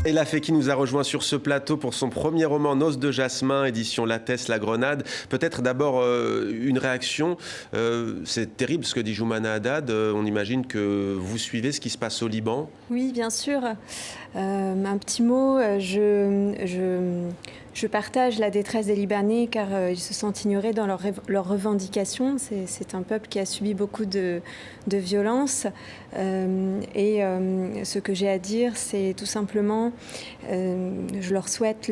Ella Fekki nous a rejoint sur ce plateau pour son premier roman Noces de Jasmin, édition Lattès La Grenade. Peut-être d'abord une réaction. C'est terrible ce que dit Joumanna Haddad. On imagine que vous suivez ce qui se passe au Liban. Oui, bien sûr. Un petit mot. Je partage la détresse des Libanais car ils se sentent ignorés dans leurs revendications. C'est un peuple qui a subi beaucoup de violences. Ce que j'ai à dire, c'est tout simplement, je leur souhaite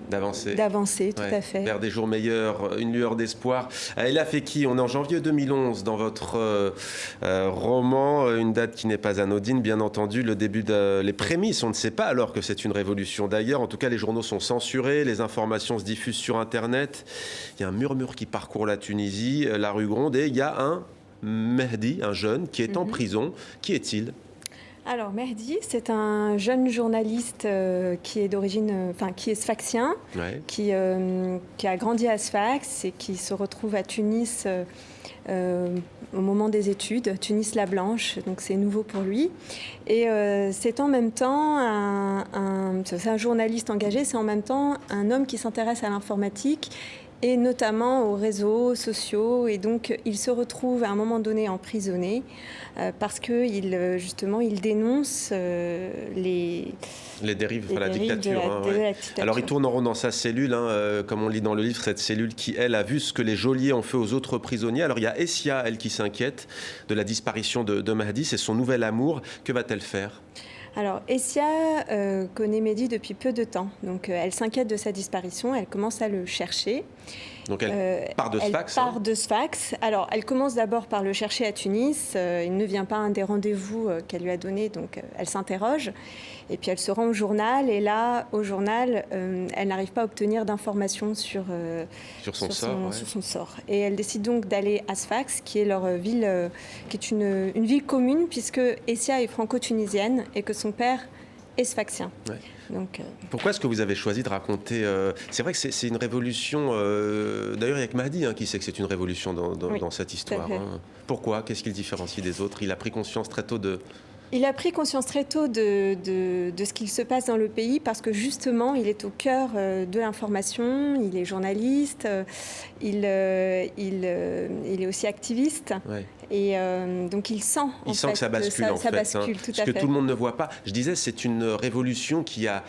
d'avancer, tout à fait. Vers des jours meilleurs, une lueur d'espoir. Ella Fekki, on est en janvier 2011 dans votre roman, une date qui n'est pas anodine, bien entendu, le début les prémices, on ne sait pas alors que c'est une révolution d'ailleurs. En tout cas, les journaux sont censurés, les informations se diffusent sur Internet. Il y a un murmure qui parcourt la Tunisie, la rue Gronde, et il y a un Mehdi, un jeune, qui est en prison. Qui est-il ? Alors Mehdi, c'est un jeune journaliste qui est d'origine, qui est sfaxien, qui a grandi à Sfax et qui se retrouve à Tunis au moment des études, Tunis la Blanche, donc c'est nouveau pour lui. Et c'est en même temps c'est un journaliste engagé, c'est en même temps un homme qui s'intéresse à l'informatique et notamment aux réseaux sociaux. Et donc, il se retrouve à un moment donné emprisonné parce qu'il dénonce les dérives de la dictature. De la dictature. Alors, il tourne en rond dans sa cellule, comme on lit dans le livre, cette cellule qui, elle, a vu ce que les geôliers ont fait aux autres prisonniers. Alors, il y a Essia, elle, qui s'inquiète de la disparition de Mehdi. C'est son nouvel amour. Que va-t-elle faire ? Alors, Essia connaît Mehdi depuis peu de temps. Donc, elle s'inquiète de sa disparition. Elle commence à le chercher. Donc, elle part de Sfax. Elle part de Sfax. Alors, elle commence d'abord par le chercher à Tunis. Il ne vient pas à un des rendez-vous qu'elle lui a donné. Donc, elle s'interroge. Et puis, elle se rend au journal. Et là, au journal, elle n'arrive pas à obtenir d'informations sur son sort. Et elle décide donc d'aller à Sfax, qui est leur ville, qui est une ville commune, puisque Essia est franco-tunisienne et que son père est sfaxien. Ouais. Donc, pourquoi est-ce que vous avez choisi de raconter C'est vrai que c'est une révolution. D'ailleurs, il n'y a que Mahdi qui sait que c'est une révolution dans cette histoire. Pourquoi ? Qu'est-ce qui le différencie des autres ? Il a pris conscience très tôt de... Il a pris conscience très tôt de ce qu'il se passe dans le pays parce que justement, il est au cœur de l'information, il est journaliste, il est aussi activiste. Ouais. Et donc il sent que ça bascule, ça bascule, tout à fait. Ce que tout le monde ne voit pas. Je disais, c'est une révolution qui a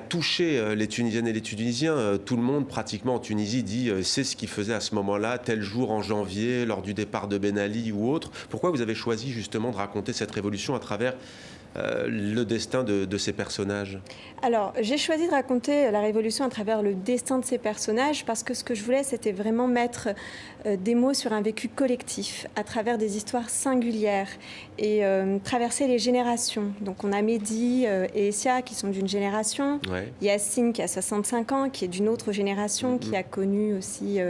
touché les Tunisiennes et les Tunisiens. Tout le monde, pratiquement en Tunisie, dit c'est ce qu'il faisait à ce moment-là, tel jour en janvier, lors du départ de Ben Ali ou autre. Pourquoi vous avez choisi justement de raconter cette révolution à travers le destin de ces personnages ? Alors, j'ai choisi de raconter la révolution à travers le destin de ces personnages parce que ce que je voulais, c'était vraiment mettre des mots sur un vécu collectif à travers des histoires singulières et traverser les générations. Donc, on a Mehdi et Essia qui sont d'une génération, Yacine qui a 65 ans, qui est d'une autre génération, qui a connu aussi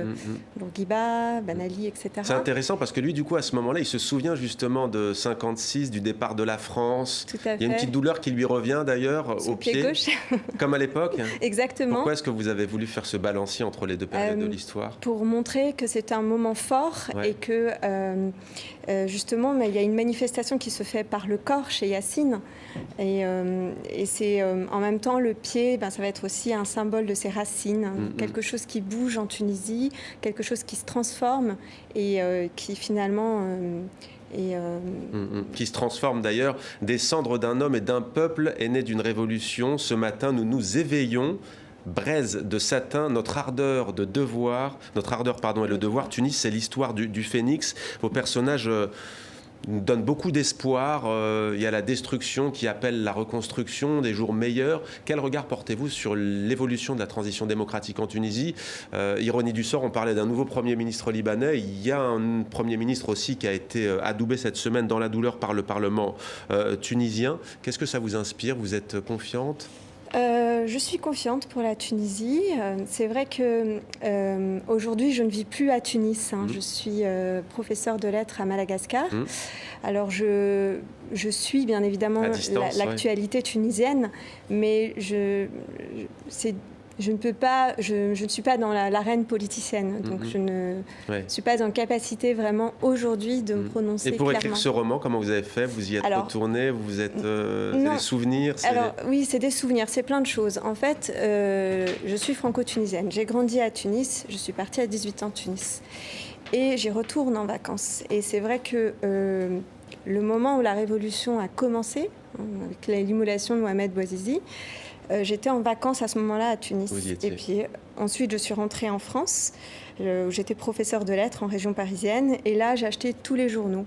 Bourguiba, Ben Ali, etc. C'est intéressant parce que lui, du coup, à ce moment-là, il se souvient justement de 56, du départ de la France. Tout à fait. Il y a une petite douleur qui lui revient d'ailleurs au pied gauche. Comme à l'époque. Exactement. Pourquoi est-ce que vous avez voulu faire ce balancier entre les deux périodes de l'histoire ? Pour montrer que c'est un moment fort et que justement, il y a une manifestation qui se fait par le corps chez Yacine. Et c'est en même temps le pied, ça va être aussi un symbole de ses racines, quelque chose qui bouge en Tunisie, quelque chose qui se transforme et qui finalement... qui se transforme d'ailleurs. Des cendres d'un homme et d'un peuple est né d'une révolution. Ce matin, nous nous éveillons. Braise de satin, notre ardeur est le devoir. Tunis, c'est l'histoire du phénix. Vos personnages nous donnent beaucoup d'espoir. Il y a la destruction qui appelle la reconstruction, des jours meilleurs. Quel regard portez-vous sur l'évolution de la transition démocratique en Tunisie ? Ironie du sort, on parlait d'un nouveau Premier ministre libanais. Il y a un Premier ministre aussi qui a été adoubé cette semaine dans la douleur par le Parlement tunisien. Qu'est-ce que ça vous inspire ? Vous êtes confiante ? Je suis confiante pour la Tunisie. C'est vrai que aujourd'hui, je ne vis plus à Tunis. Je suis professeure de lettres à Madagascar. Alors, je suis bien évidemment l'actualité tunisienne, mais c'est je ne peux pas, je ne suis pas dans l'arène politicienne, donc je ne suis pas en capacité vraiment aujourd'hui de me prononcer clairement. Et pour écrire ce roman, comment vous avez fait? Vous y êtes retourné? Vous vous êtes des souvenirs? Alors oui, c'est des souvenirs, c'est plein de choses. En fait, je suis franco-tunisienne. J'ai grandi à Tunis. Je suis partie à 18 ans de Tunis. Et j'y retourne en vacances. Et c'est vrai que le moment où la révolution a commencé, avec l'immolation de Mohamed Bouazizi, j'étais en vacances à ce moment-là à Tunis. Et puis ensuite, je suis rentrée en France, où j'étais professeure de lettres en région parisienne. Et là, j'ai acheté tous les journaux,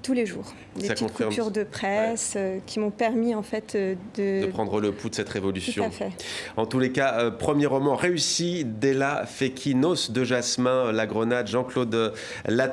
tous les jours. Des petites coupures de presse qui m'ont permis en fait de prendre le pouls de cette révolution. Tout à fait. En tous les cas, premier roman réussi, Della Fekki, Noces de Jasmin, La Grenade, Jean-Claude Lattès.